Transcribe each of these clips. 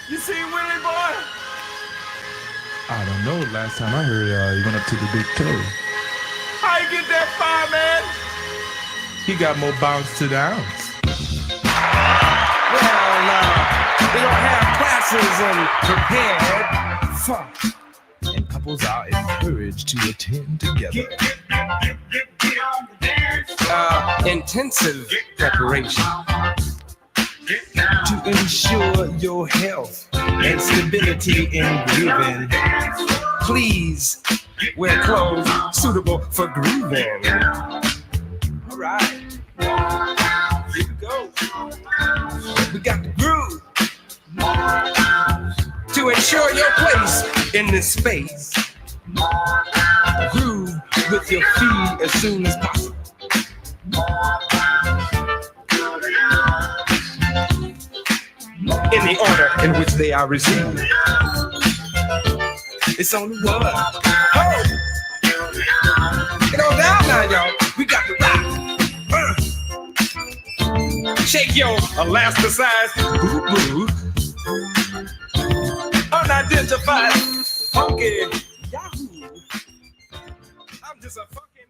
You see Willie boy? I don't know. Last time I heard, he went up to the Big Toe. How you get that far, man? He got more bounce to the ounce. Well, we don't have classes and prepared. And couples are encouraged to attend together. Intensive preparation To ensure your health and stability in grooving. Please wear clothes suitable for grooving. All right, here we go. We got the groove to ensure your place in this space. Groove with your feet as soon as possible. In the order in which they are received. It's only one. Oh! Get on down now, y'all. We got the rock. Shake your elasticized boo-boo. Unidentified funky yahoo. I'm just a fucking...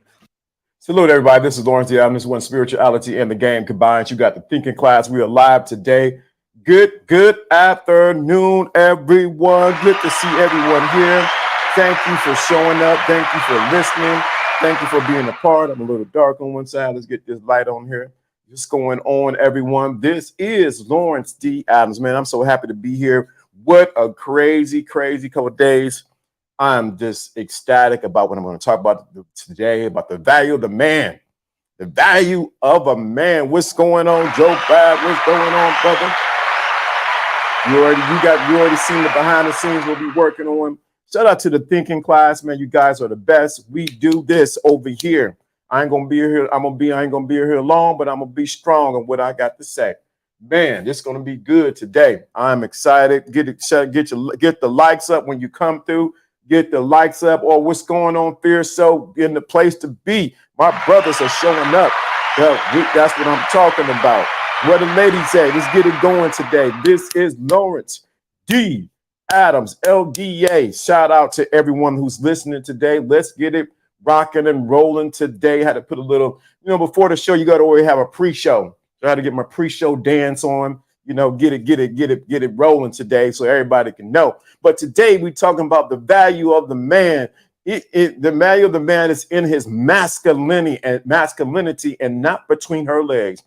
Salute, everybody. This is Lawrence D. Adams. This one spirituality and the game combined. You got the thinking class. We are live today. Good afternoon, everyone. Good to see everyone here. Thank you for showing up. Thank you for listening. Thank you for being a part. I'm a little dark on one side. Let's get this light on here. What's going on, everyone? This is Lawrence D. Adams. Man, I'm so happy to be here. What a crazy couple of days. I'm just ecstatic about what I'm going to talk about today, about the value of the man. The value of a man. What's going on, Joe Bad? What's going on, brother? You already seen the behind the scenes we'll be working on. Shout out to the thinking class, man. You guys are the best. We do this over here. I ain't gonna be here. I ain't gonna be here long, but I'm gonna be strong on what I got to say. Man, this is gonna be good today. I'm excited. Get the likes up when you come through. Get the likes up. Or what's going on? Fear so in the place to be. My brothers are showing up. That's what I'm talking about. What the ladies say, let's get it going today. This is Lawrence D. Adams, LDA. Shout out to everyone who's listening today. Let's get it rocking and rolling today. Had to put a little, before the show, you got to always have a pre-show. So I had to get my pre-show dance on, get it rolling today so everybody can know. But today we're talking about the value of the man. The value of the man is in his masculinity and not between her legs.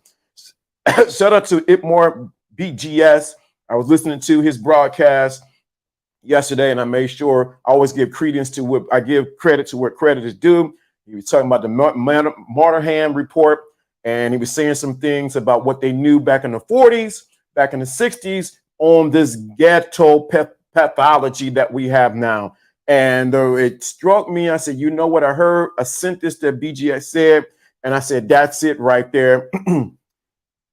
Shout out to Itmore BGS. I was listening to his broadcast yesterday, and I made sure I always give credence to what I give credit to what credit is due. He was talking about the Moynihan report, and he was saying some things about what they knew back in the 40s, back in the 60s on this ghetto pathology that we have now. And it struck me. I said, you know what? I heard a sentence that BGS said, and I said, that's it right there.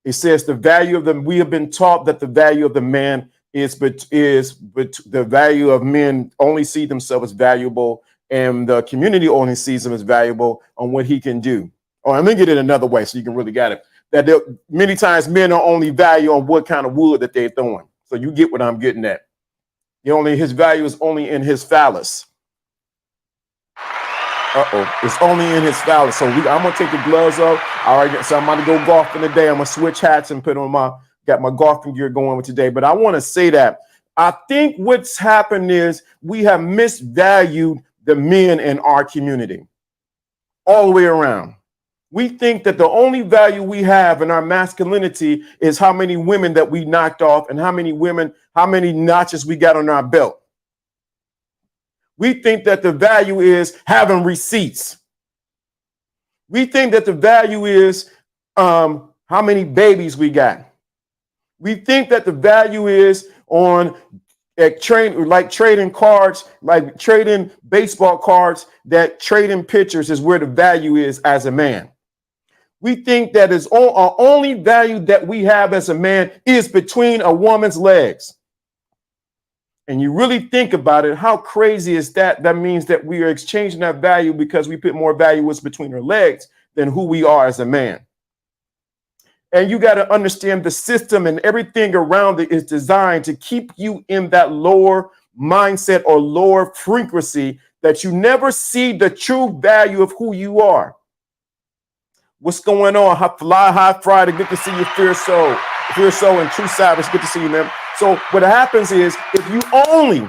It says we have been taught that the value of the man is the value of men only see themselves as valuable, and the community only sees them as valuable on what he can do. Or let me get it another way so you can really get it. That many times men are only value on what kind of wood that they're throwing. So you get what I'm getting at. His value is only in his phallus. It's only in his phallus. So I'm gonna take the gloves off. All right, so I'm gonna go golfing today. I'm gonna switch hats and got my golfing gear going with today. But I want to say that I think what's happened is we have misvalued the men in our community all the way around. We think that the only value we have in our masculinity is how many women that we knocked off and how many notches we got on our belt. We think that the value is having receipts. We think that the value is how many babies we got. We think that the value is on trading cards, like trading baseball cards, that trading pictures is where the value is as a man. We think that our only value that we have as a man is between a woman's legs. And you really think about it, how crazy is that? That means that we are exchanging that value because we put more value what's between her legs than who we are as a man. And you got to understand the system and everything around it is designed to keep you in that lower mindset or lower frequency that you never see the true value of who you are. What's going on? Fly High Friday. Good to see you, Fierce Soul. Fierce Soul and True Savage. Good to see you, man. So what happens is if you only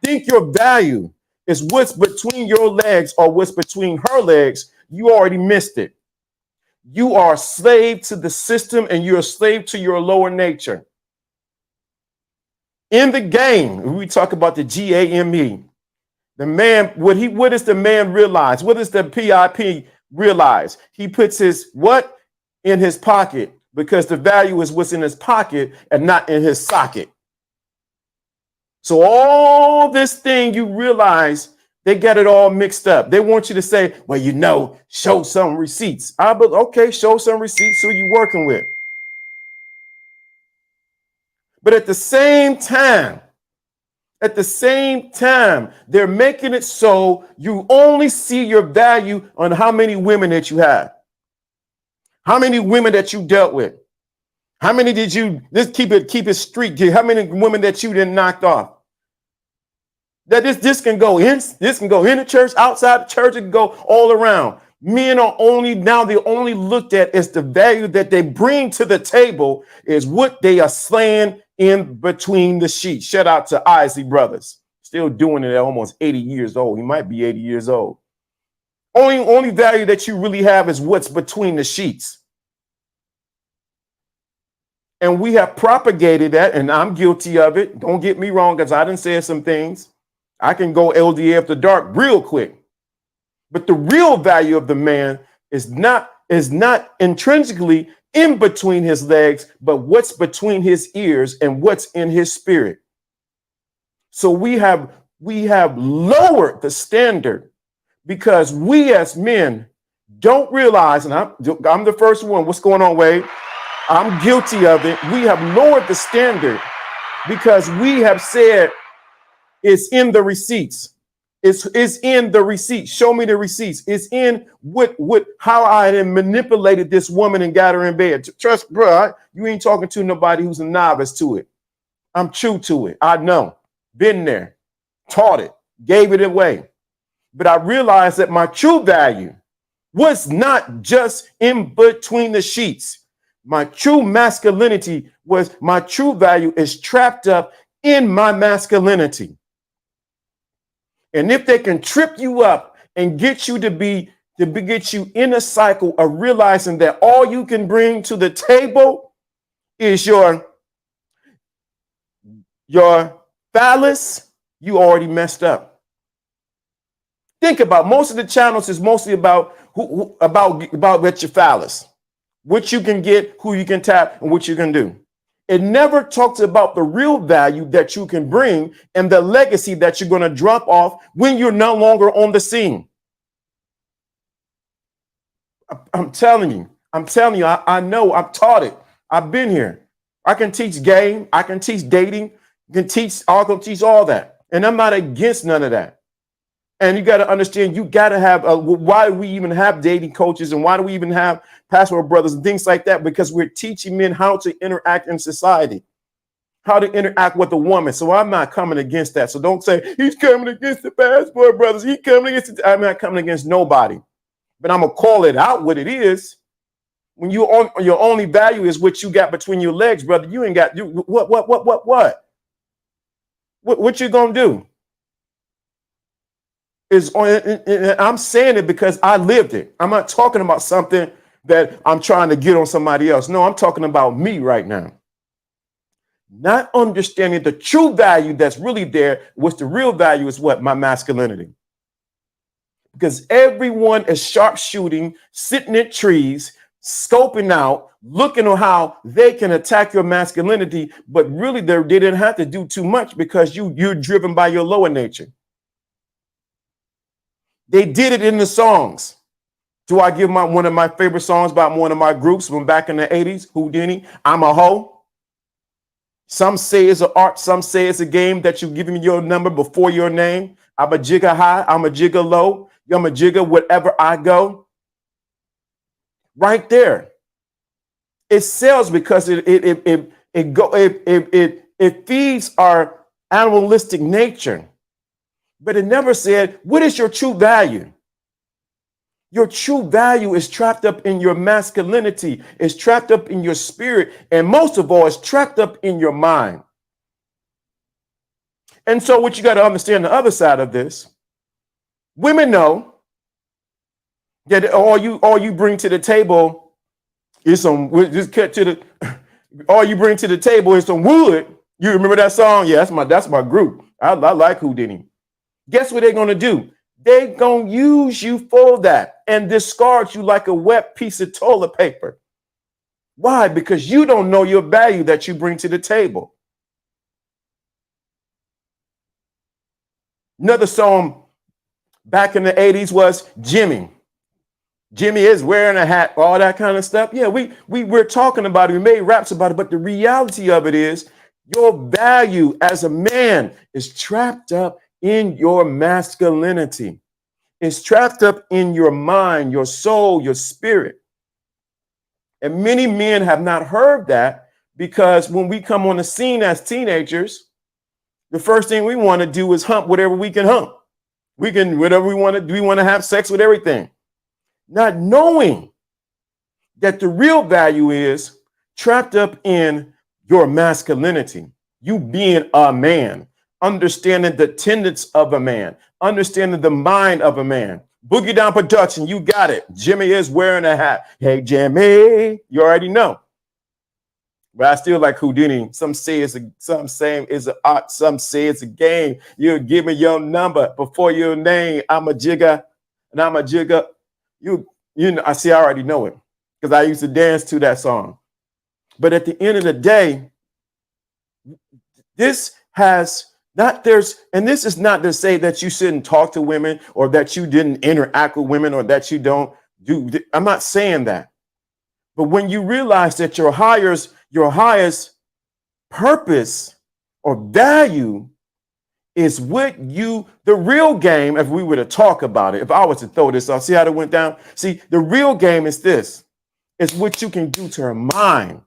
think your value is what's between your legs or what's between her legs, you already missed it. You are a slave to the system and you're a slave to your lower nature. In the game, we talk about the GAME. The man, what does the man realize? What does the PIP realize? He puts his what in his pocket because the value is what's in his pocket and not in his socket. So all this thing you realize, they get it all mixed up. They want you to say, well, show some receipts. But okay, show some receipts. Who you working with? But at the same time, they're making it so you only see your value on how many women that you have, how many women that you dealt with, how many did you just keep it street? How many women that you didn't knock off? That this can go in the church, outside the church, it can go all around. Men are only looked at as the value that they bring to the table is what they are slaying in between the sheets. Shout out to Isley Brothers, still doing it at almost 80 years old. He might be 80 years old. Only value that you really have is what's between the sheets. And we have propagated that, and I'm guilty of it. Don't get me wrong, because I done said some things. I can go LDA after dark real quick. But the real value of the man is not intrinsically in between his legs, but what's between his ears and what's in his spirit. So we have lowered the standard because we as men don't realize, and I'm the first one. What's going on, Wade? I'm guilty of it. We have lowered the standard because we have said it's in the receipts. It's in the receipts. Show me the receipts. It's in how I had manipulated this woman and got her in bed. Trust, bro, you ain't talking to nobody who's a novice to it. I'm true to it. I know. Been there, taught it, gave it away. But I realized that my true value was not just in between the sheets. My true masculinity my true value is trapped up in my masculinity. And if they can trip you up and get you get you in a cycle of realizing that all you can bring to the table is your phallus, you already messed up. Think about most of the channels is mostly about about your phallus, what you can get, who you can tap, and what you can do. It never talks about the real value that you can bring and the legacy that you're going to drop off when you're no longer on the scene. I'm telling you, I know, I've taught it. I've been here. I can teach game. I can teach dating. I can teach all that. And I'm not against none of that. And you got to understand, you got to have, why do we even have dating coaches and why do we even have passport brothers and things like that? Because we're teaching men how to interact in society, how to interact with a woman. So I'm not coming against that. So don't say he's coming against the passport brothers. He's coming against it. I'm not coming against nobody, but I'm going to call it out what it is. When your only value is what you got between your legs, brother, you ain't got what you going to do? I'm saying it because I lived it. I'm not talking about something that I'm trying to get on somebody else. No, I'm talking about me right now. Not understanding the true value that's really there. What's the real value is what? My masculinity. Because everyone is sharpshooting, sitting in trees, scoping out, looking on how they can attack your masculinity. But really, they didn't have to do too much because you're driven by your lower nature. They did it in the songs. Do I give one of my favorite songs by one of my groups from back in the 80s? Houdini, I'm a hoe. Some say it's an art. Some say it's a game that you give me your number before your name. I'm a jigger high. I'm a jigger low. I'm a jigger wherever I go. Right there. It sells because it feeds our animalistic nature. But it never said, what is your true value? Your true value is trapped up in your masculinity, it's trapped up in your spirit, and most of all, it's trapped up in your mind. And so what you got to understand the other side of this, women know that all you bring to the table is some, just cut to the, all you bring to the table is some wood. You remember that song? Yeah, that's my group. I like Houdini. Guess what they're going to do? They're going to use you for that and discard you like a wet piece of toilet paper. Why? Because you don't know your value that you bring to the table. Another song back in the 80s was Jimmy. Jimmy is wearing a hat, all that kind of stuff. Yeah, we're talking about it. We made raps about it. But the reality of it is your value as a man is trapped up in your masculinity. It's trapped up in your mind, your soul, your spirit. And many men have not heard that because when we come on the scene as teenagers, the first thing we want to do is hump whatever we can hump. We can, whatever we want to do, we want to have sex with everything. Not knowing that the real value is trapped up in your masculinity, you being a man, understanding the tenets of a man, understanding the mind of a man. Boogie Down Production, you got it. Jimmy is wearing a hat. Hey, Jimmy, you already know. But I still like Houdini. Some say it's an art. Some say it's a game. You give me your number before your name. I'm a jigger, and I'm a jigger. You know, I already know it because I used to dance to that song. But at the end of the day, this is not to say that you shouldn't talk to women or that you didn't interact with women or that you don't do. I'm not saying that. But when you realize that your highest purpose or value is the real game, if we were to talk about it, if I was to throw this off, see how it went down? See, the real game is this. It's what you can do to her mind.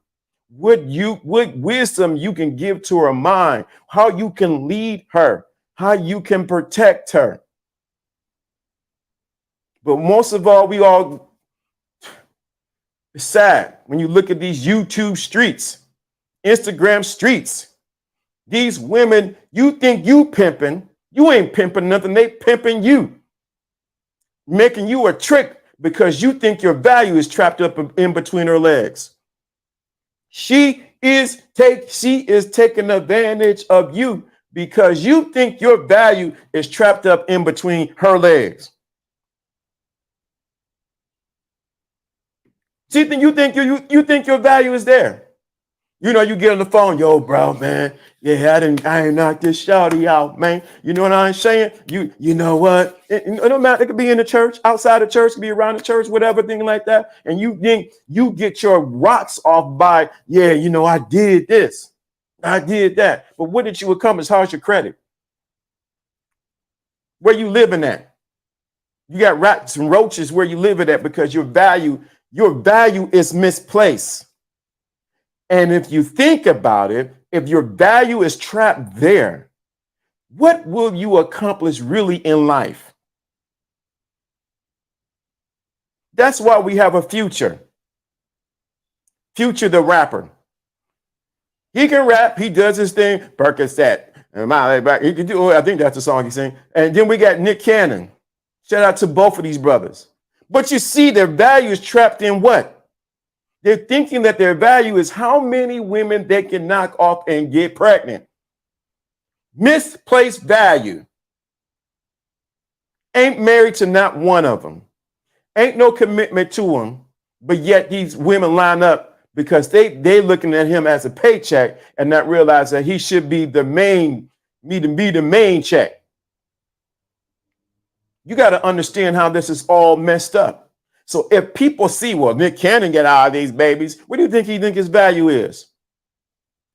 What wisdom you can give to her mind, how you can lead her, how you can protect her. But most of all, it's sad when you look at these YouTube streets, Instagram streets. These women, you think you pimping, you ain't pimping nothing, they pimping you. Making you a trick because you think your value is trapped up in between her legs. She is taking advantage of you because you think your value is trapped up in between her legs. You think your value is there. You know, you get on the phone, yo, bro, man. Yeah, I ain't knocked this shawty out, man. You know what I'm saying? You know what? It don't matter. It could be in the church, outside the church, it could be around the church, whatever, thing like that. And you think you get your rocks off by, yeah, you know, I did this, I did that. But what did you accomplish? How's your credit? Where you living at? You got rats and roaches where you living at because your value is misplaced. And if you think about it, if your value is trapped there, what will you accomplish really in life? That's why we have a Future. Future the rapper. He can rap, he does his thing, Percocet. He can do, I think that's the song he sing. And then we got Nick Cannon. Shout out to both of these brothers. But you see, their value is trapped in what? They're thinking that their value is how many women they can knock off and get pregnant. Misplaced value. Ain't married to not one of them. Ain't no commitment to them. But yet these women line up because they looking at him as a paycheck and not realize that he should be the main check. You got to understand how this is all messed up. So if people see, well, Nick Cannon get all these babies, what do you think his value is?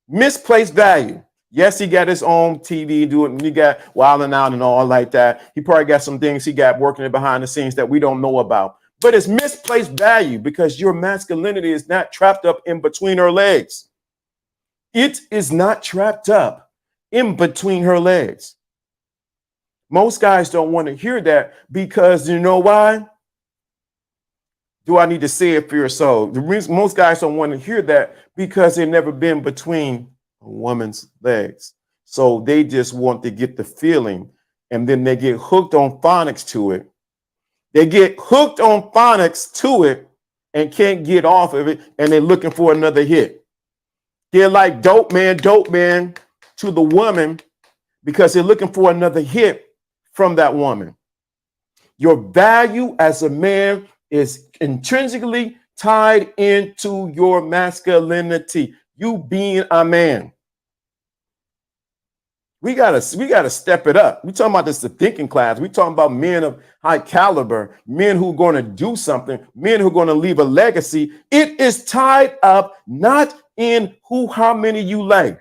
Misplaced value. Yes, he got his own TV doing, he got wilding out and all like that. He probably got some things he got working behind the scenes that we don't know about. but it's misplaced value because your masculinity is not trapped up in between her legs. It is not trapped up in between her legs. Most guys don't want to hear that because you know why? Do I need to say it for your soul? The reason most guys don't want to hear that because they've never been between a woman's legs. So they just want to get the feeling, and then they get hooked on phonics to it. They get hooked on phonics to it and can't get off of it, and they're looking for another hit. They're like dope man to the woman because they're looking for another hit from that woman. Your value as a man is intrinsically tied into your masculinity, you being a man. We gotta step it up. We talking about this the thinking class. We talking about men of high caliber, men who are going to do something, men who are going to leave a legacy. It is tied up not in how many you like.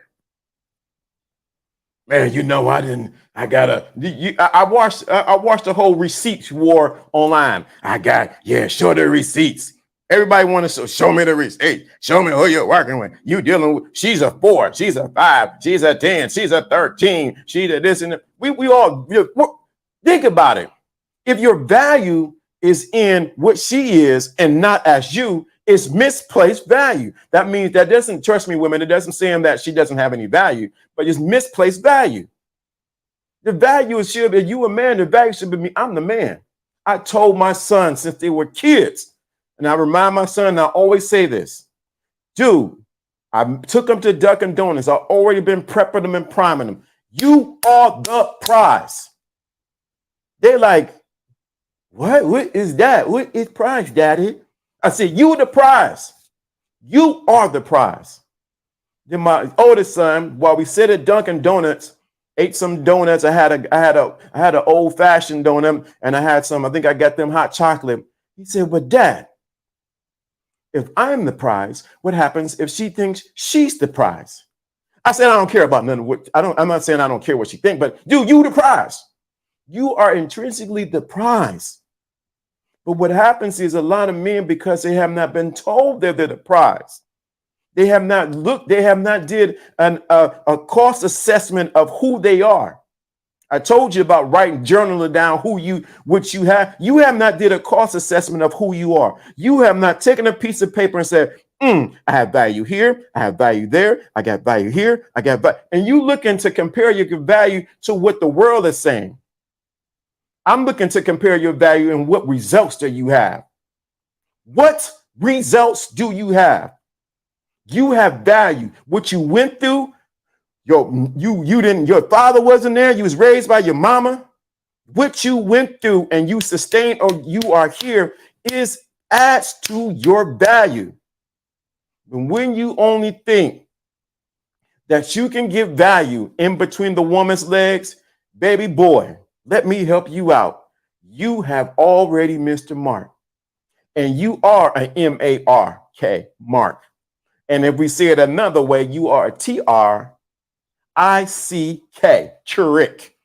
Man, you know, I watched the whole receipts war online. Show the receipts. Everybody want to show me the receipts. Hey, show me who you're working with. You dealing with, she's a 4, she's a 5, she's a 10, she's a 13, she's a this and that. We all think about it. If your value is in what she is and not as you, it's misplaced value. That means that doesn't, trust me, women, it doesn't say that she doesn't have any value, but it's misplaced value. The value should be, you a man, the value should be me. I'm the man. I told my son since they were kids, and I remind my son, and I always say this, dude, I took them to Dunkin' Donuts. I've already been prepping them and priming them. You are the prize. They're like, what is that? What is prize, daddy? I said, you the prize. You are the prize. Then my oldest son, while we sit at Dunkin' Donuts, ate some donuts. I had an old fashioned donut, and I had some. I think I got them hot chocolate. He said, "But Dad, if I'm the prize, what happens if she thinks she's the prize?" I said, "I don't care about none of what I'm not saying I don't care what she thinks, but dude, you the prize. You are intrinsically the prize." But what happens is a lot of men, because they have not been told that they're the prize, they have not looked, they have not did a cost assessment of who they are. I told you about writing, journaling down what you have. You have not did a cost assessment of who you are. You have not taken a piece of paper and said, I have value here, I have value there, I got value here, I got value. And you looking to compare your value to what the world is saying. I'm looking to compare your value and what results do you have. What results do you have? You have value. What you went through, your father wasn't there, you was raised by your mama. What you went through and you sustained or you are here adds to your value. And when you only think that you can give value in between the woman's legs, baby boy, let me help you out. You have already missed the mark. And you are an M-A-R-K, mark. And if we say it another way, you are a T-R-I-C-K, trick.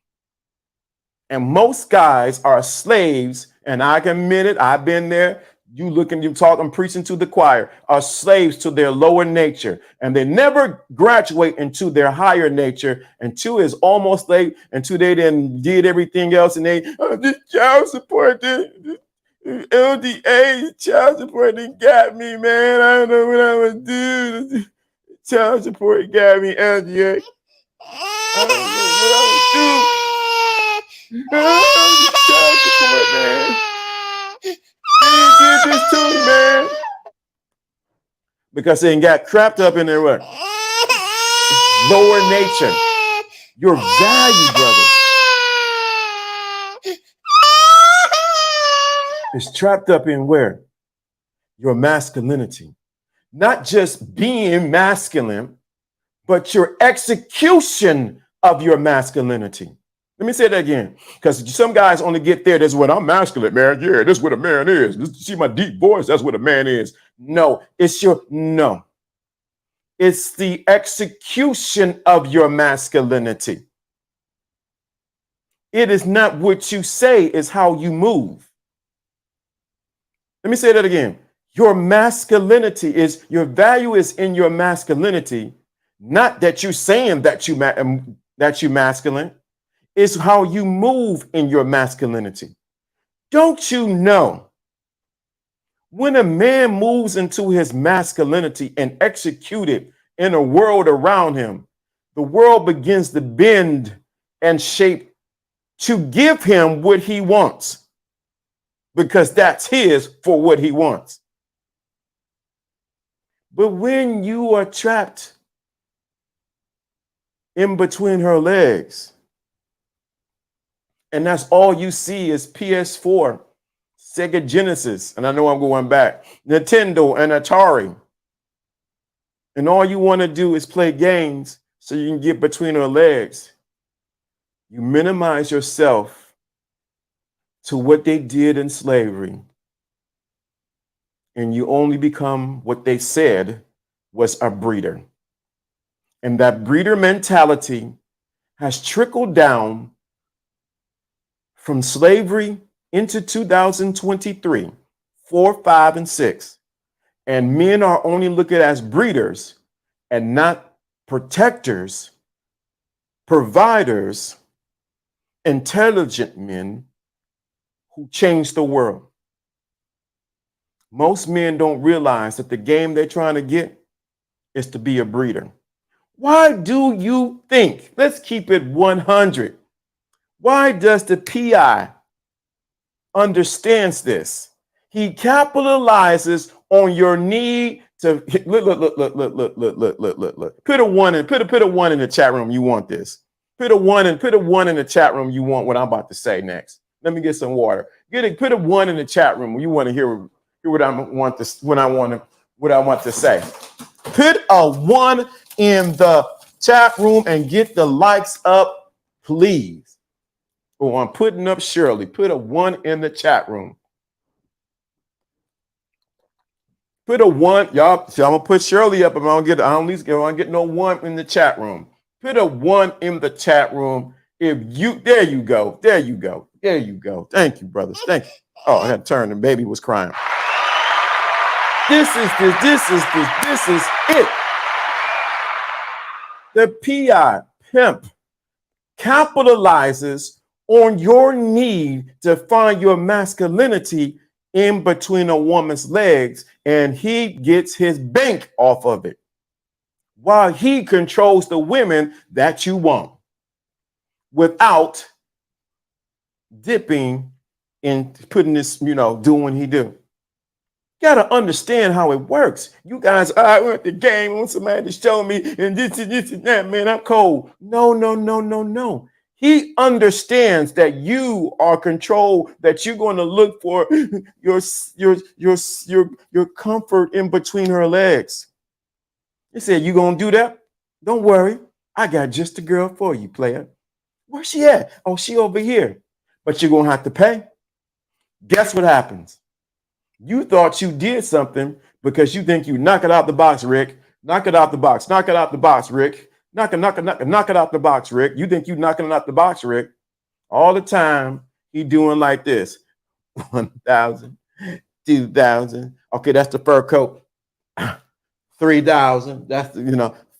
And most guys are slaves, and I can admit it, I've been there. You talking, preaching to the choir, are slaves to their lower nature, and they never graduate into their higher nature until it's almost late, until they then did everything else, and this child support, this LDA child support, they got me, man. I don't know what I'm gonna do. Child support got me, LDA. I don't know what I'm gonna do. Child support, man. They did this to me, man. Because they got trapped up in their what? Lower nature. Your value, brother, is trapped up in where? Your masculinity. Not just being masculine, but your execution of your masculinity. Let me say that again, because some guys only get there. That's what I'm masculine, man. Yeah, this is what a man is. See my deep voice? That's what a man is. No, it's the execution of your masculinity. It is not what you say, it's how you move. Let me say that again. Your masculinity is, your value is in your masculinity, not that you're saying that you masculine. It's how you move in your masculinity. Don't you know when a man moves into his masculinity and execute it in a world around him, the world begins to bend and shape to give him what he wants, because that's his for what he wants. But when you are trapped in between her legs, and that's all you see is PS4, Sega Genesis, and I know I'm going back, Nintendo and Atari, and all you want to do is play games so you can get between her legs, you minimize yourself to what they did in slavery, and you only become what they said was a breeder. And that breeder mentality has trickled down from slavery into 2023, 4, 5, and 6. And men are only looked at as breeders and not protectors, providers, intelligent men who change the world. Most men don't realize that the game they're trying to get is to be a breeder. Why do you think, let's keep it 100, why does the PI understands this? He capitalizes on your need to look. Put a one in, put a one in the chat room. You want this? Put a one in the chat room. You want what I'm about to say next. Let me get some water. Put a one in the chat room. You want to hear what I want to say. Put a one in the chat room and get the likes up, please. Oh, I'm putting up Shirley. Put a one in the chat room. Put a one, y'all. See, I'm gonna put Shirley up. I don't get no one in the chat room. Put a one in the chat room. There you go. Thank you, brothers. Thank you. Oh, I had to turn. The baby was crying. This is it. The PI pimp capitalizes on your need to find your masculinity in between a woman's legs, and he gets his bank off of it while he controls the women that you want without dipping in putting this, doing what he do. You gotta understand how it works. You guys, I went at the game, I want somebody to show me, and this and that, man, I'm cold. No. He understands that you are controlled, that you're going to look for your comfort in between her legs. He said, you gonna do that? Don't worry. I got just the girl for you, player. Where's she at? Oh, she over here. But you're gonna have to pay. Guess what happens? You thought you did something because you think you knock it out the box, Rick. Knock it out the box. Knock it out the box, Rick. Knock it out the box, Rick. You think you knocking it out the box, Rick. All the time, he doing like this. 1,000, 2,000. Okay, that's the fur coat. 3,000. That's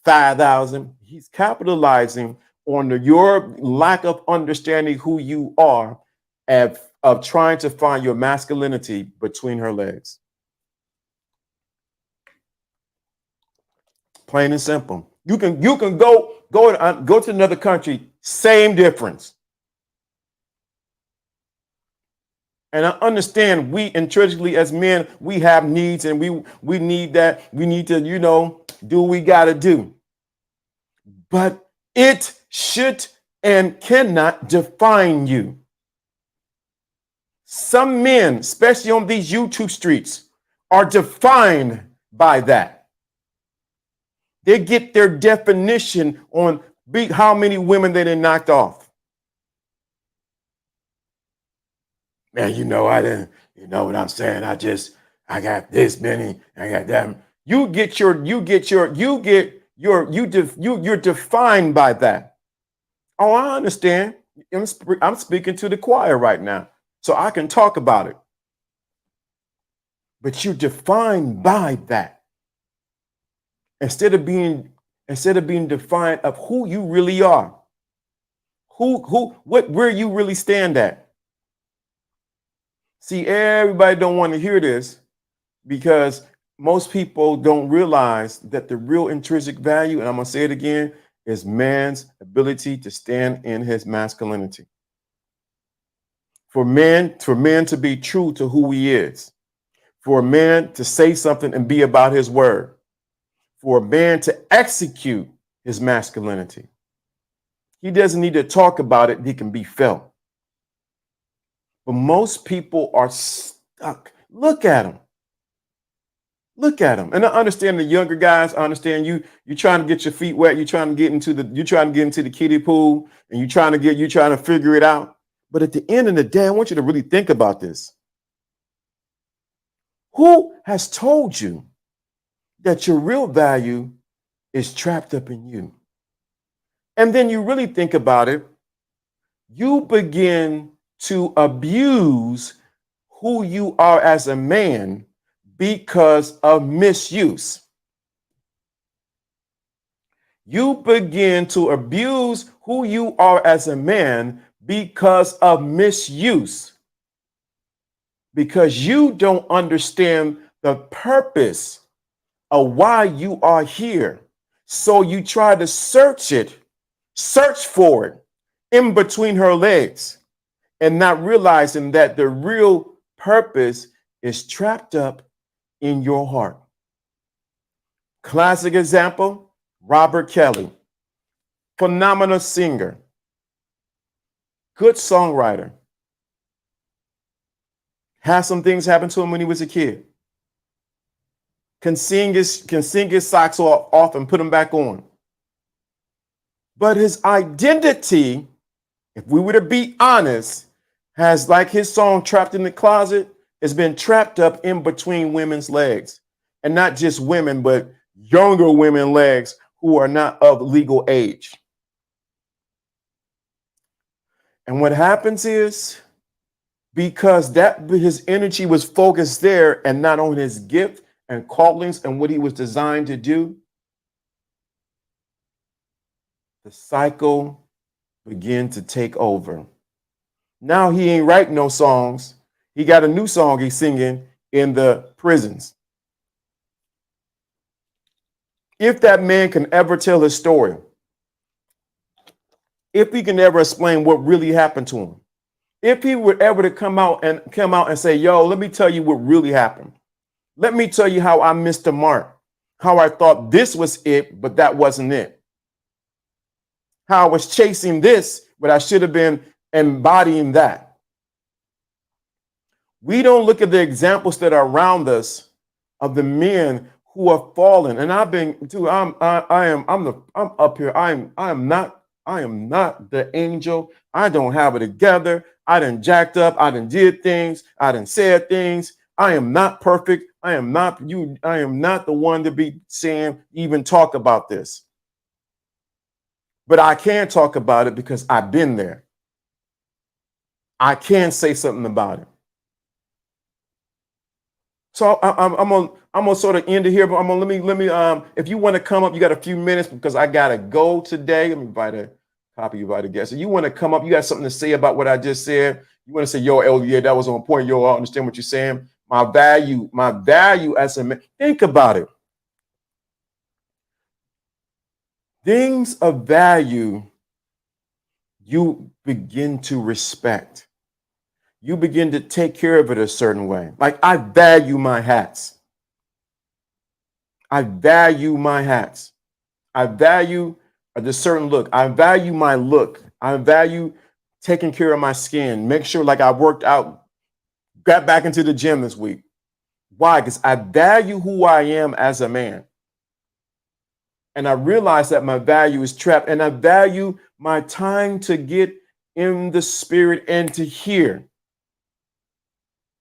5,000. He's capitalizing on your lack of understanding who you are of trying to find your masculinity between her legs. Plain and simple. You can go to another country, same difference. And I understand we intrinsically as men, we have needs, and we need that. We need to, do what we got to do. But it should and cannot define you. Some men, especially on these YouTube streets, are defined by that. They get their definition on how many women they done knocked off. Man, I didn't, what I'm saying? I got this many, I got that. You're defined by that. Oh, I understand. I'm speaking to the choir right now, so I can talk about it. but you're defined by that instead of being defined of who you really are, where you really stand at. See, everybody don't want to hear this because most people don't realize that the real intrinsic value, and I'm going to say it again, is man's ability to stand in his masculinity. For men to be true to who he is, for a man to say something and be about his word, for a man to execute his masculinity. He doesn't need to talk about it, he can be felt. But most people are stuck. Look at them. Look at them. And I understand the younger guys. I understand you're trying to get your feet wet. You're trying to get into the kiddie pool, and you're trying to figure it out. But at the end of the day, I want you to really think about this. Who has told you that your real value is trapped up in you? And then you really think about it, you begin to abuse who you are as a man because of misuse. You begin to abuse who you are as a man because of misuse. Because you don't understand the purpose of why you are here. So you try to search for it in between her legs, and not realizing that the real purpose is trapped up in your heart. Classic example, Robert Kelly, phenomenal singer, good songwriter. Had some things happen to him when he was a kid. Can sing his socks off and put them back on. But his identity, if we were to be honest, has, like his song Trapped in the Closet, has been trapped up in between women's legs. And not just women, but younger women legs who are not of legal age. And what happens is, because his energy was focused there and not on his gift and callings and what he was designed to do, the cycle began to take over. Now he ain't writing no songs. He got a new song he's singing in the prisons. If that man can ever tell his story, if he can ever explain what really happened to him, if he were ever to come out and say, yo, let me tell you what really happened. Let me tell you how I missed the mark, how I thought this was it, but that wasn't it. How I was chasing this, but I should have been embodying that. We don't look at the examples that are around us of the men who are fallen. And I've been, dude, I'm up here. I am not the angel. I don't have it together. I done jacked up. I done did things. I done said things. I am not perfect. I am not you. I am not the one to be saying, even talk about this. But I can talk about it because I've been there. I can say something about it. So I'm gonna sort of end it here, but let me if you want to come up, you got a few minutes because I gotta go today. Let me invite a guest. So you want to come up, you got something to say about what I just said. You want to say, yo, El, yeah, that was on point. Yo, I understand what you're saying. My value as a man. Think about it. Things of value you begin to respect. You begin to take care of it a certain way. Like, I value my hats. I value my hats. I value the certain look. I value my look. I value taking care of my skin. Make sure, like, I worked out, got back into the gym this week. Why? Because I value who I am as a man. And I realize that my value is trapped. And I value my time to get in the spirit and to hear.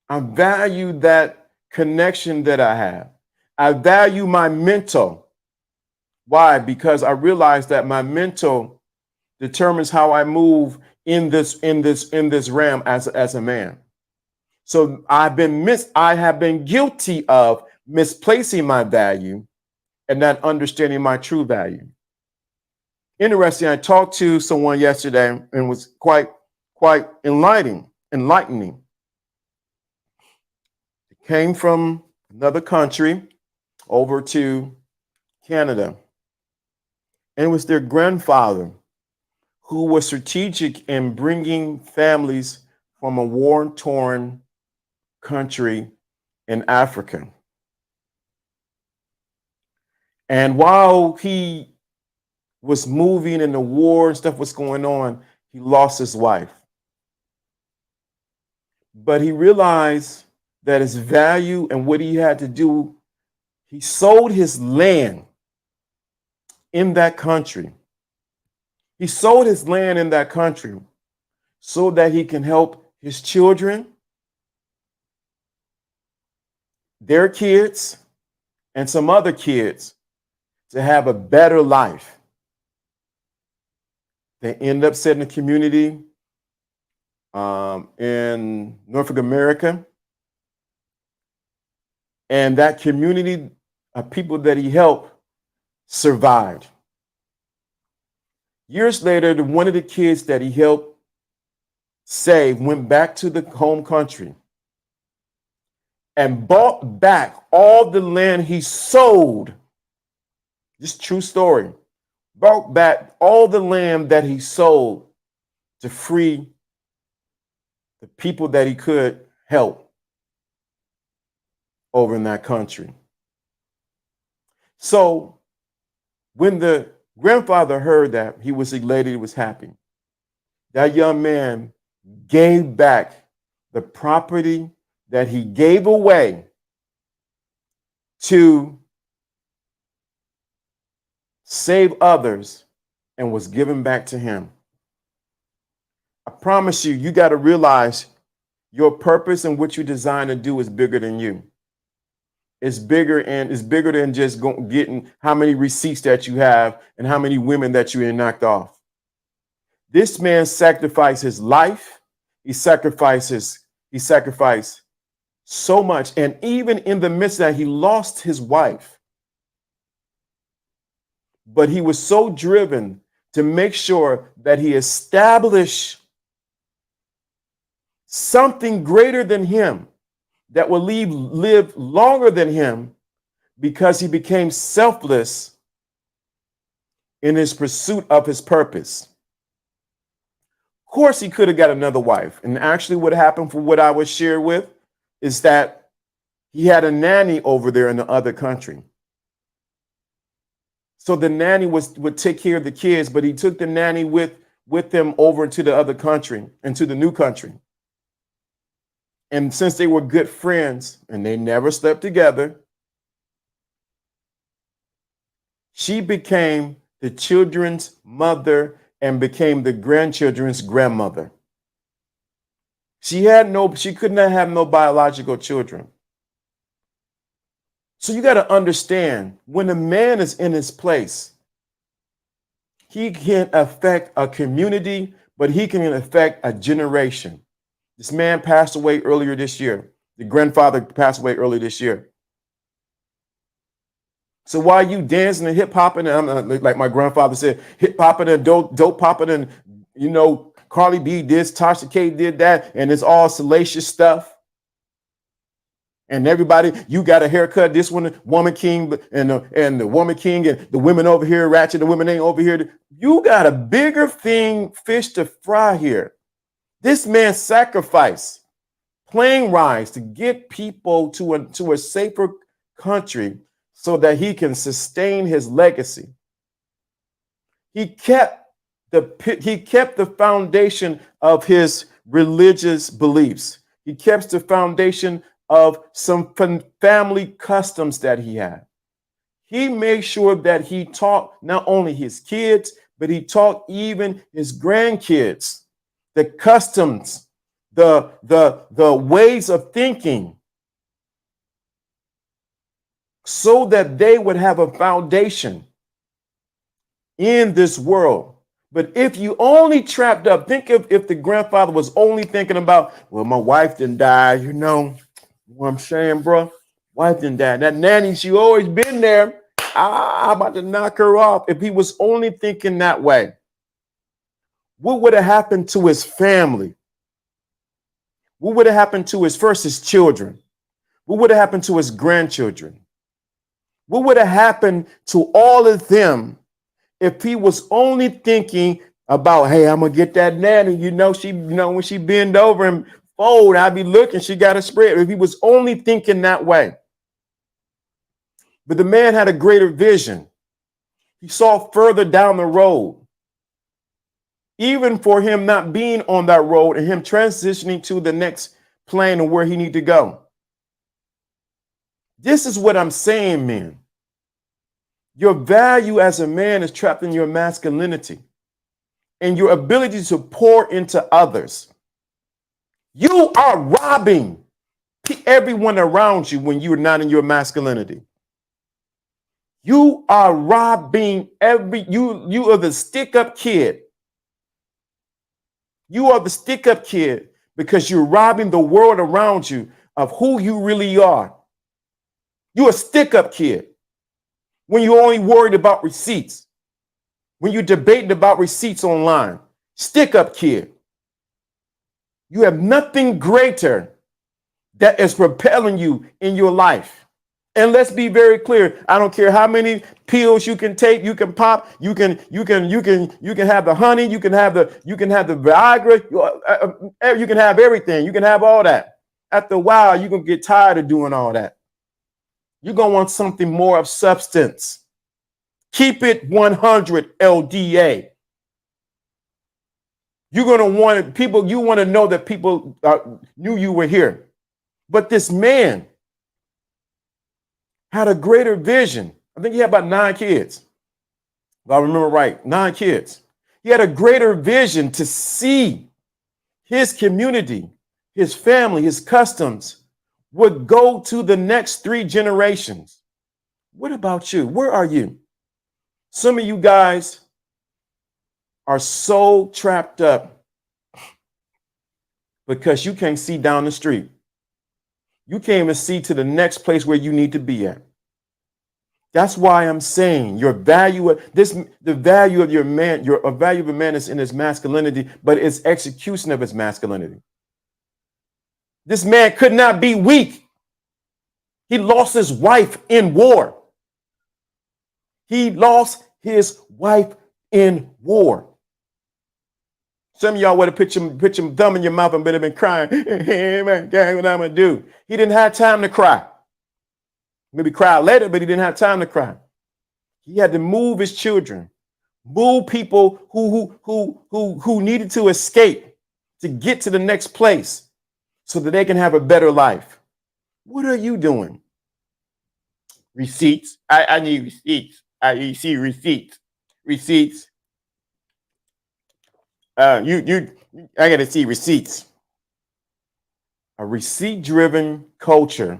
I value that connection that I have. I value my mental. Why? Because I realize that my mental determines how I move in this realm as a man. So I have been guilty of misplacing my value and not understanding my true value. Interesting. I talked to someone yesterday and was quite enlightening. It came from another country over to Canada. And it was their grandfather who was strategic in bringing families from a war-torn country in Africa. And while he was moving and the war and stuff was going on, he lost his wife. But he realized that his value and what he had to do, he sold his land in that country. He sold his land in that country so that he can help his children, their kids, and some other kids to have a better life. They end up setting a community in Norfolk, America. And that community of people that he helped survived. Years later, one of the kids that he helped save went back to the home country and bought back all the land he sold. This true story. Brought back all the land that he sold to free the people that he could help over in that country. So when the grandfather heard that, he was elated, he was happy. That young man gave back the property that he gave away to save others and was given back to him. I promise you, you got to realize your purpose and what you designed to do is bigger than you. It's bigger than just getting how many receipts that you have and how many women that you knocked off. This man sacrificed his life. He sacrificed so much. And even in the midst of that, he lost his wife. But he was so driven to make sure that he established something greater than him that will live longer than him, because he became selfless in his pursuit of his purpose. Of course, he could have got another wife. And actually what happened, for what I was shared with, is that he had a nanny over there in the other country. So the nanny would take care of the kids, but he took the nanny with them over to the other country, into the new country. And since they were good friends and they never slept together, she became the children's mother and became the grandchildren's grandmother. She could not have no biological children. So you got to understand, when a man is in his place, he can affect a community, but he can affect a generation. This man passed away earlier this year. The grandfather passed away earlier this year. So while you dancing and hip hopping, and like my grandfather said, hip hopping and dope popping, and Carly B this, Tasha K did that, and it's all salacious stuff. And everybody, you got a haircut. This one, woman king, and the woman king, and the women over here ratchet. The women ain't over here. You got a bigger fish to fry here. This man sacrificed plane rides to get people to a safer country so that he can sustain his legacy. He kept the foundation of his religious beliefs. He kept the foundation of some family customs that he had. He made sure that he taught not only his kids, but he taught even his grandkids the customs, the ways of thinking, so that they would have a foundation in this world. But if you only trapped up, think of if the grandfather was only thinking about, well, my wife didn't die, you know what I'm saying, bro? Wife didn't die. That nanny, she always been there. I'm about to knock her off. If he was only thinking that way, what would have happened to his family? What would have happened to his children? What would have happened to his grandchildren? What would have happened to all of them if he was only thinking about, hey, I'm gonna get that nanny, when she bend over and fold, I'll be looking, she got a spread. If he was only thinking that way. But the man had a greater vision. He saw further down the road. Even for him not being on that road and him transitioning to the next plane of where he need to go. This is what I'm saying, men. Your value as a man is trapped in your masculinity and your ability to pour into others. You are robbing everyone around you when you're not in your masculinity. You are robbing you are the stick-up kid. You are the stick-up kid because you're robbing the world around you of who you really are. You're a stick-up kid when you're only worried about receipts, when you're debating about receipts online. Stick-up kid. You have nothing greater that is propelling you in your life. And let's be very clear. I don't care how many pills you can take, you can pop, you can have the honey, you can have the Viagra, you can have everything, you can have all that. After a while, you're gonna get tired of doing all that. You're gonna want something more of substance. Keep it 100 LDA. You're gonna want people, you want to know that people knew you were here. But this man had a greater vision. I think he had about 9 kids. If I remember right, 9 kids. He had a greater vision to see his community, his family, his customs would go to the next 3 generations. What about you? Where are you? Some of you guys are so trapped up because you can't see down the street. You can't even see to the next place where you need to be at. That's why I'm saying the value of your man, a value of a man is in his masculinity, but it's execution of his masculinity. This man could not be weak. He lost his wife in war. He lost his wife in war. Some of y'all would have put your thumb in your mouth and would have been crying. Hey, man, what I'm gonna do? He didn't have time to cry. Maybe cry later, but he didn't have time to cry. He had to move his children, move people who needed to escape to get to the next place so that they can have a better life. What are you doing? Receipts. I need receipts. I see receipts. Receipts. I gotta see receipts. A receipt-driven culture,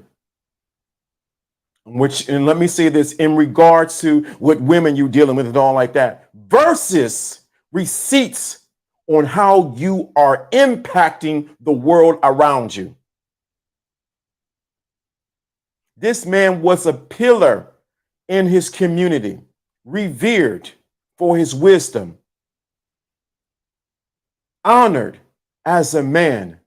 and let me say this in regards to what women you're dealing with and all like that, versus receipts on how you are impacting the world around you. This man was a pillar in his community, revered for his wisdom, honored as a man,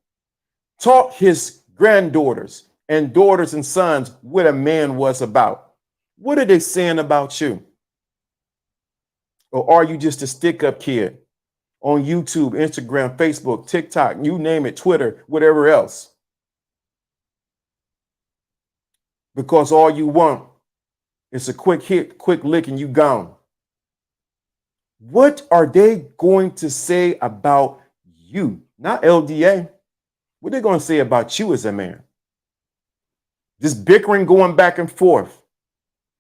taught his granddaughters and daughters and sons what a man was about. What are they saying about you? Or are you just a stick-up kid on YouTube, Instagram, Facebook, TikTok, you name it, Twitter, whatever else? Because all you want is a quick hit, quick lick, and you gone. What are they going to say about you? Not LDA. What are they going to say about you as a man? This bickering going back and forth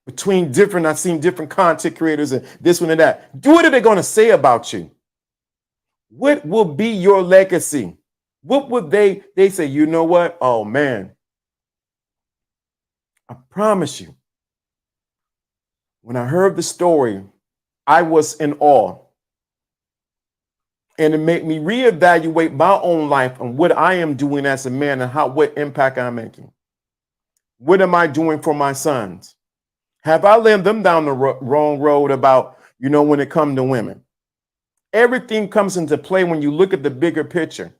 between I've seen different content creators and this one and that. What are they going to say about you? What will be your legacy? What would they say? You know what? Oh man, I promise you, when I heard the story, I was in awe. And it made me reevaluate my own life and what I am doing as a man and what impact I'm making. What am I doing for my sons? Have I led them down the wrong road about, when it comes to women? Everything comes into play when you look at the bigger picture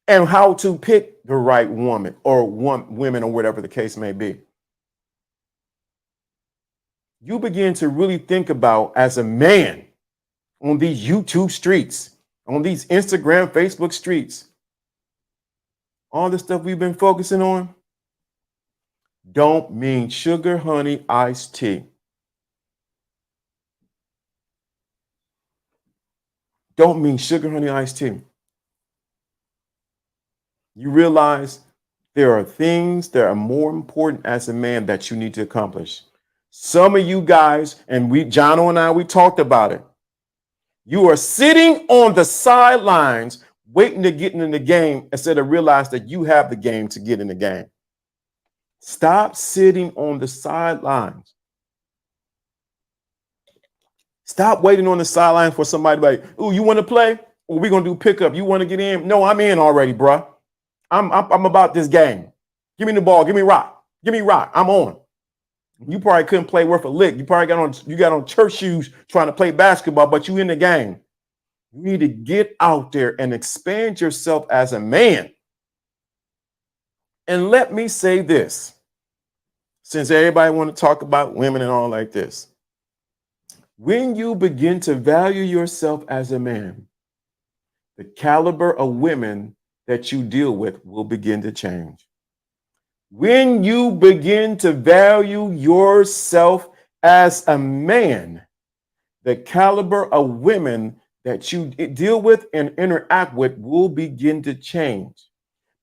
and how to pick the right woman or women or whatever the case may be. You begin to really think about, as a man, on these YouTube streets, on these Instagram, Facebook streets, all the stuff we've been focusing on don't mean sugar, honey, iced tea. Don't mean sugar, honey, iced tea. You realize there are things that are more important as a man that you need to accomplish. Some of you guys, and Jono and I, we talked about it. You are sitting on the sidelines waiting to get in the game instead of realize that you have the game to get in the game. Stop sitting on the sidelines. Stop waiting on the sidelines for somebody like, "Ooh, you want to play? Well, we're going to do pickup. You want to get in?" No, I'm in already, bro. I'm about this game. Give me the ball. Give me rock. Give me rock. I'm on. You probably couldn't play worth a lick. You probably got on church shoes trying to play basketball, but you in the game. You need to get out there and expand yourself as a man. And let me say this, since everybody want to talk about women and all like this. When you begin to value yourself as a man, the caliber of women that you deal with will begin to change. When you begin to value yourself as a man, the caliber of women that you deal with and interact with will begin to change,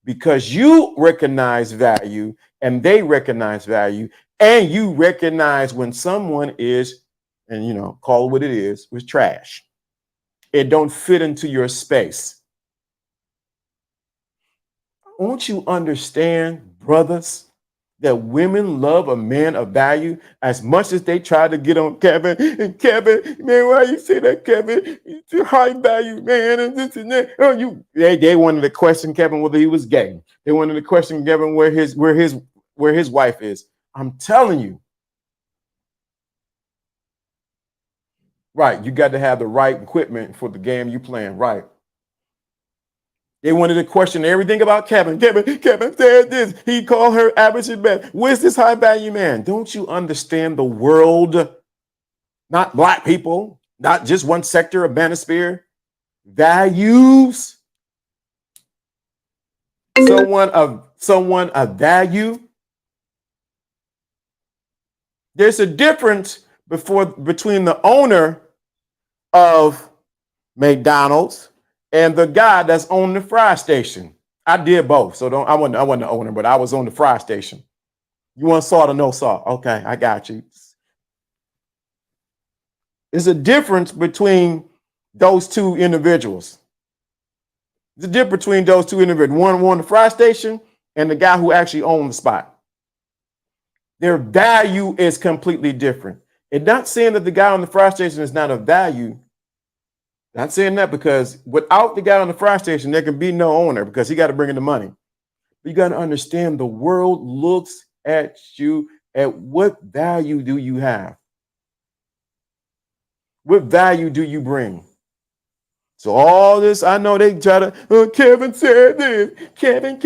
because you recognize value and they recognize value, and you recognize when someone is, and call it what it is, was trash. It don't fit into your space. Won't you understand, brothers, that women love a man of value as much as they try to get on Kevin? And Kevin, man, why you say that, Kevin? You're high value, man, and this and that. Oh, they wanted to question Kevin whether he was gay. They wanted to question Kevin where his wife is. I'm telling you. Right, you got to have the right equipment for the game you playing, right? They wanted to question everything about Kevin. Kevin said this. He called her average at best. Where's this high value man? Don't you understand the world? Not black people, not just one sector of manosphere. Values. Someone of value. There's a difference between the owner of McDonald's and the guy that's on the fry station. I did both, so I wasn't the owner, but I was on the fry station. You want salt or no salt? Okay, I got you. There's a difference between those two individuals. There's a difference between those two individuals. One on the fry station and the guy who actually owned the spot. Their value is completely different. It's not saying that the guy on the fry station is not of value. Not saying that, because without the guy on the fry station, there can be no owner, because he got to bring in the money. But you got to understand, the world looks at you at what value do you have? What value do you bring? So all this, I know they try to, Kevin said this, Kevin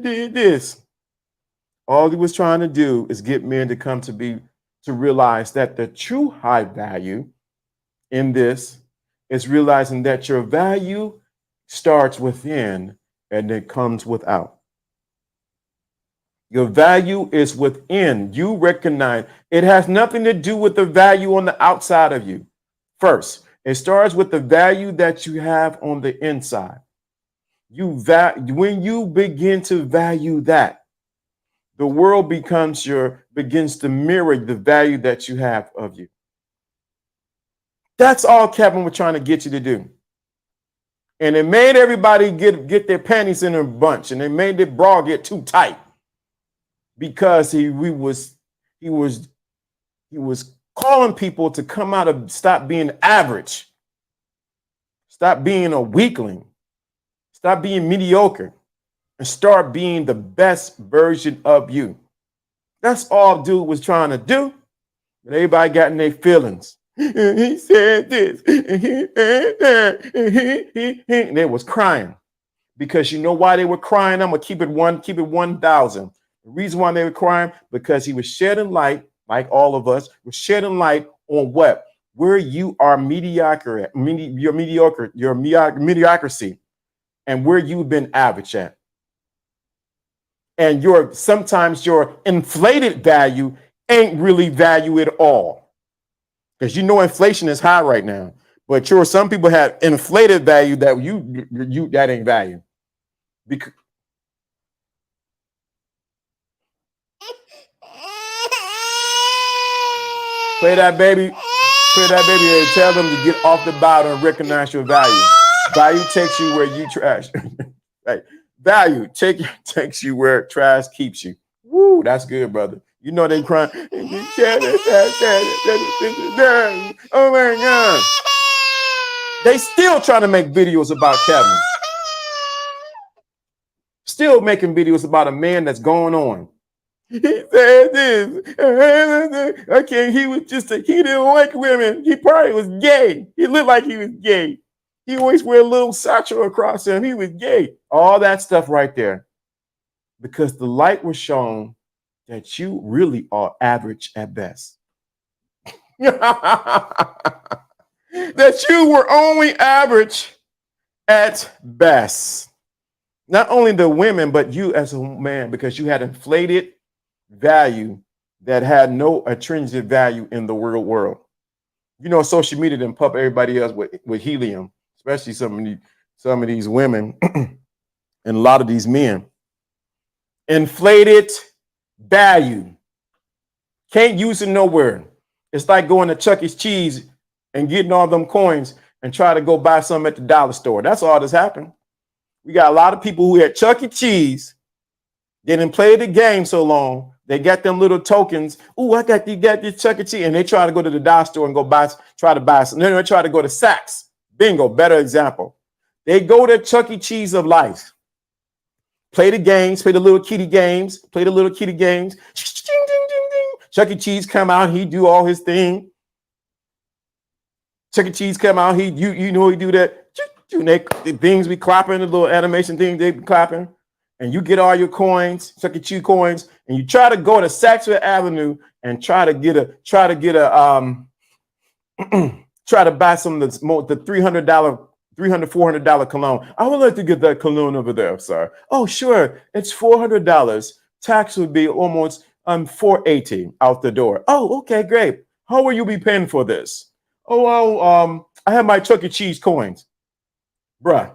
did this. All he was trying to do is get men to come to realize that the true high value in this is realizing that your value starts within and it comes without. Your value is within. You recognize it has nothing to do with the value on the outside of you. First, it starts with the value that you have on the inside. When you begin to value that, the world begins to mirror the value that you have of you. That's all Kevin was trying to get you to do. And it made everybody get their panties in a bunch, and they made their bra get too tight, because he was calling people to come out of, stop being average, stop being a weakling, stop being mediocre, and start being the best version of you. That's all dude was trying to do. But everybody got in their feelings. He said this, and he said that, and they was crying. Because you know why they were crying? I'm gonna keep it 1,000. The reason why they were crying, because he was shedding light, like all of us, was shedding light on what? Where you are mediocre at, your mediocrity, and where you've been average at. And sometimes your inflated value ain't really value at all. Because you know inflation is high right now. But some people have inflated value that you that ain't value. Because play that baby and tell them to get off the bottom and recognize your value. Value takes you where you trash. Right. Value takes you where trash keeps you. Woo, that's good, brother. You know they crying. Oh my God. They still trying to make videos about Kevin. Still making videos about a man that's going on. He said this. Okay, he didn't like women. He probably was gay. He looked like he was gay. He always wear a little satchel across him. He was gay. All that stuff right there. Because the light was shown that you really are average at best. That you were only average at best. Not only the women, but you as a man, because you had inflated value that had no intrinsic value in the real world. You know, social media didn't pump everybody else with helium, especially some of these women and a lot of these men. Inflated value. Can't use it nowhere. It's like going to Chuck E. Cheese and getting all them coins and try to go buy some at the dollar store. That's all that's happened. We got a lot of people who had Chuck E. Cheese. They didn't play the game so long. They got them little tokens. Oh, I got this Chuck E. Cheese. And they try to go to the dollar store and try to buy some. Then they try to go to Saks. Bingo, better example. They go to Chuck E. Cheese of life. Play the games, play the little kitty games. Chuck E. Cheese come out, he do all his thing. Chuck E. Cheese come out, you know he do that. The things be clapping, the little animation things they be clapping, and you get all your coins, Chuck E. Cheese coins, and you try to go to Saxford Avenue and try to buy some of the $300, $400 cologne. I would like to get that cologne over there, sir. Oh, sure, it's $400. Tax would be almost $480 out the door. Oh, okay, great. How will you be paying for this? Oh, well, I have my Chuck E. Cheese coins. Bruh,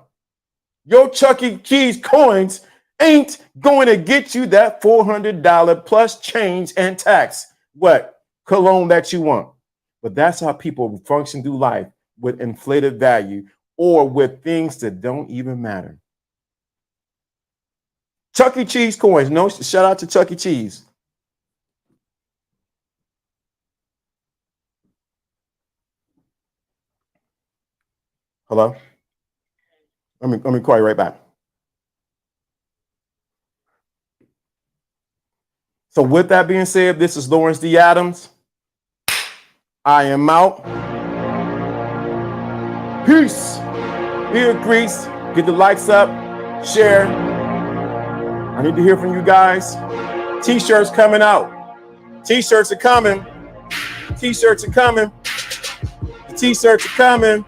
your Chuck E. Cheese coins ain't going to get you that $400 plus change and tax. What? Cologne that you want. But that's how people function through life, with inflated value or with things that don't even matter. Chuck E. Cheese coins. No, shout out to Chuck E. Cheese. Hello? Let me call you right back. So with that being said, this is Lawrence D. Adams. I am out. Peace. Here, Greece. Get the likes up. Share. I need to hear from you guys. T-shirts coming out. T-shirts are coming. T-shirts are coming. T-shirts are coming.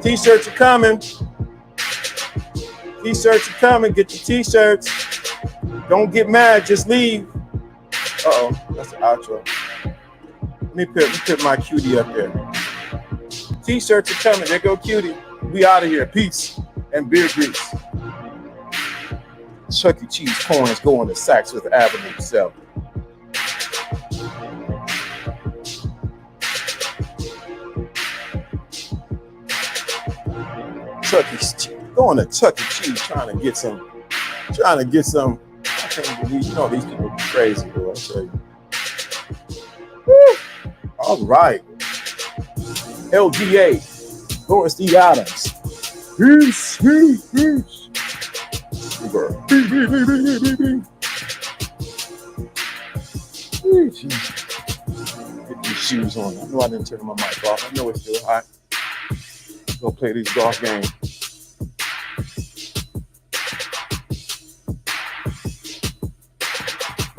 T-shirts are coming. T-shirts are coming. Get your T-shirts. Don't get mad. Just leave. Uh-oh. That's the outro. Let me put my cutie up there. T-shirts are coming. There go cutie. We out of here. Peace and beer grease. Chuck E. Cheese coins going to Saxford Avenue sell. Going to Chuck E. Cheese trying to get some. I can't believe, these people are crazy, bro. I tell you. Woo. All right. LGA, Lawrence D. Adams. Peace, peace, peace. Get these shoes on. I know I didn't turn my mic off. I know it's still hot. Gonna play these golf games.